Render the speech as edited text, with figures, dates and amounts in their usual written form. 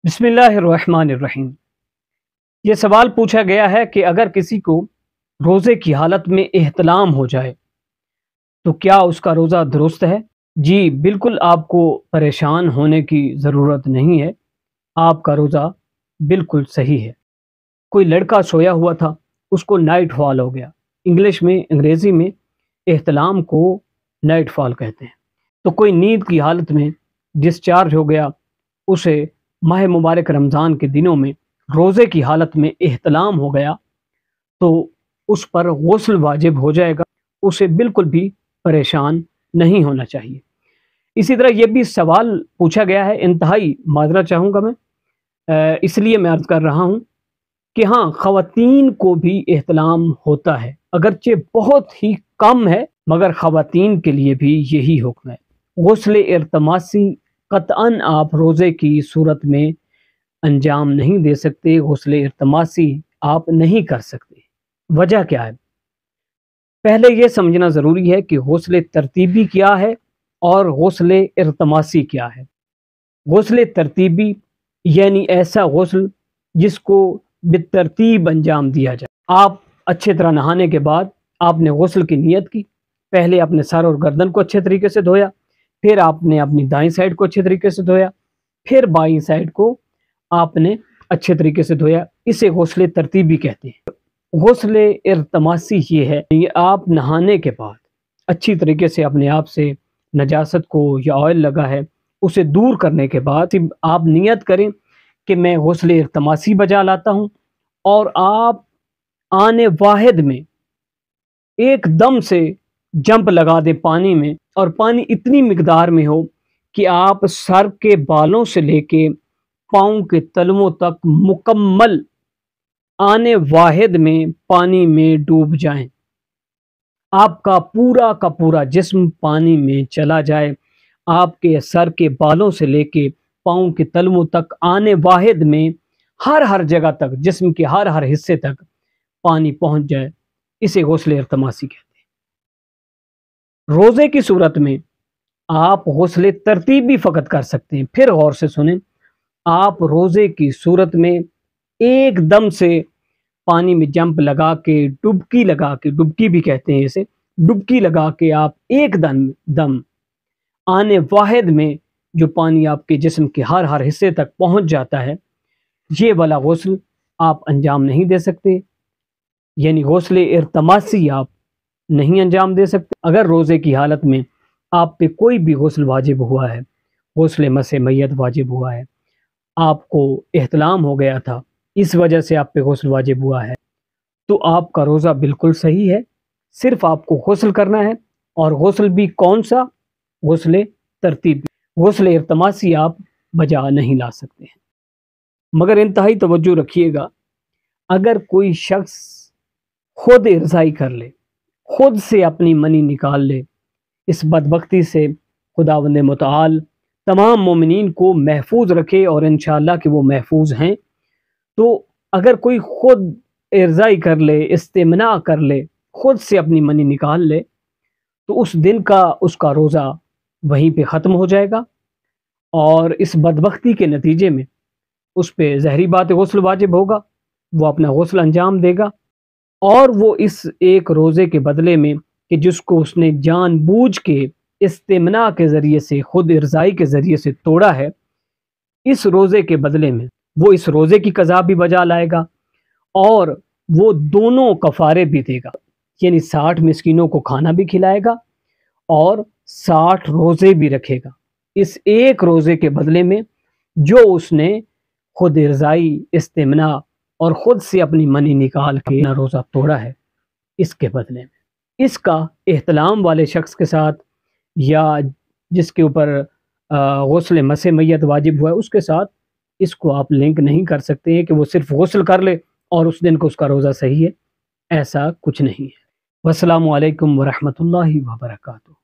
बिस्मिल्लाहिर्रहमानिर्रहीम। ये सवाल पूछा गया है कि अगर किसी को रोज़े की हालत में एहतलाम हो जाए तो क्या उसका रोज़ा दुरुस्त है? जी बिल्कुल, आपको परेशान होने की ज़रूरत नहीं है। आपका रोज़ा बिल्कुल सही है। कोई लड़का सोया हुआ था, उसको नाइट फॉल हो गया। अंग्रेज़ी में एहतलाम को नाइट फॉल कहते हैं। तो कोई नींद की हालत में डिस्चार्ज हो गया, उसे माह मुबारक रमज़ान के दिनों में रोज़े की हालत में एहतलाम हो गया तो उस पर गुस्ल वाजिब हो जाएगा। उसे बिल्कुल भी परेशान नहीं होना चाहिए। इसी तरह ये भी सवाल पूछा गया है, इंतहाई माजरत चाहूँगा मैं, इसलिए मैं अर्ज़ कर रहा हूँ कि हाँ, ख़वातीन को भी एहतलाम होता है, अगरचे बहुत ही कम है, मगर ख़वातीन के लिए भी यही हुक्म है। गुस्ल इर्तमासी क़तअन आप रोज़े की सूरत में अंजाम नहीं दे सकते। गुस्ल इर्तमासी आप नहीं कर सकते। वजह क्या है? पहले ये समझना ज़रूरी है कि गुस्ल तरतीबी क्या है और गुस्ल इर्तमासी क्या है। गुस्ल तरतीबी यानी ऐसा गुस्ल जिसको बेतरतीब अंजाम दिया जाए। आप अच्छे तरह नहाने के बाद आपने गुस्ल की नीयत की। पहले अपने सर और गर्दन को अच्छे तरीके से धोया, फिर आपने अपनी दाईं साइड को अच्छे तरीके से धोया, फिर बाईं साइड को आपने अच्छे तरीके से धोया। इसे गुस्ल तरतीबी कहते हैं। गुस्ल इर्तमासी ये है, ये आप नहाने के बाद अच्छी तरीके से अपने आप से नजासत को या ऑयल लगा है उसे दूर करने के बाद आप नियत करें कि मैं गुस्ल इर्तमासी बजा लाता हूँ, और आप आने वाहिद में एकदम से जंप लगा दें पानी में, और पानी इतनी मिकदार में हो कि आप सर के बालों से लेके पाँव के तलवों तक मुकम्मल आने वाहिद में पानी में डूब जाएं। आपका पूरा का पूरा जिस्म पानी में चला जाए। आपके सर के बालों से लेके पाँव के तलवों तक आने वाहिद में हर जगह तक, जिस्म के हर हिस्से तक पानी पहुंच जाए। इसे गुस्ल इर्तमासी कहते हैं। रोज़े की सूरत में आप गुस्ल तरतीबी फ़कत कर सकते हैं। फिर गौर से सुनें, आप रोज़े की सूरत में एकदम से पानी में जंप लगा के, डुबकी भी कहते हैं इसे, डुबकी लगा के आप एक दम आने वाहिद में जो पानी आपके जिस्म के हर हिस्से तक पहुंच जाता है, ये वाला गुस्ल आप अंजाम नहीं दे सकते। यानी गुस्ल इर्तमासी आप नहीं अंजाम दे सकते। अगर रोज़े की हालत में आप पे कोई भी गुस्ल वाजिब हुआ है, गुस्ल मसे मैयत वाजिब हुआ है, आपको एहतलाम हो गया था, इस वजह से आप पे गुस्ल वाजिब हुआ है, तो आपका रोज़ा बिल्कुल सही है। सिर्फ आपको गुस्ल करना है, और गुस्ल भी कौन सा? गुस्ल तरतीबी। गुस्ल इर्तमासी आप बजा नहीं ला सकते हैं। मगर इंतहाई तवज्जो रखिएगा, अगर कोई शख्स खुद इरज़ाई कर ले, खुद से अपनी मनी निकाल ले, इस बदबख्ती से खुदावंद मुतआल तमाम मोमिनीन को महफूज रखे, और इंशाअल्लाह कि वो महफूज हैं। तो अगर कोई खुद इरज़ाई कर ले, इस्तिमना कर ले, खुद से अपनी मनी निकाल ले, तो उस दिन का उसका रोज़ा वहीं पे ख़त्म हो जाएगा, और इस बदबख्ती के नतीजे में उस पे ज़हरी बात गुस्ल वाजिब होगा। वो अपना गुस्ल अंजाम देगा, और वो इस एक रोज़े के बदले में कि जिसको उसने जानबूझ के इस्तिमना के ज़रिए से, खुद इरज़ाई के ज़रिए से तोड़ा है, इस रोज़े के बदले में वो इस रोज़े की क़ज़ा भी बजा लाएगा, और वो दोनों कफ़ारे भी देगा। यानी 60 मिस्कीनों को खाना भी खिलाएगा और 60 रोज़े भी रखेगा, इस एक रोज़े के बदले में जो उसने खुद इरज़ाई, इस्तिमना और ख़ुद से अपनी मनी निकाल के रोज़ा तोड़ा है। इसके बदले में इसका एहतलाम वाले शख्स के साथ, या जिसके ऊपर गुस्ल मसे मैयत वाजिब हुआ है, उसके साथ इसको आप लिंक नहीं कर सकते हैं कि वो सिर्फ गुस्ल कर ले और उस दिन को उसका रोज़ा सही है। ऐसा कुछ नहीं है। वस्सलामु अलैकुम वरहमतुल्लाहि वबरकातुहू।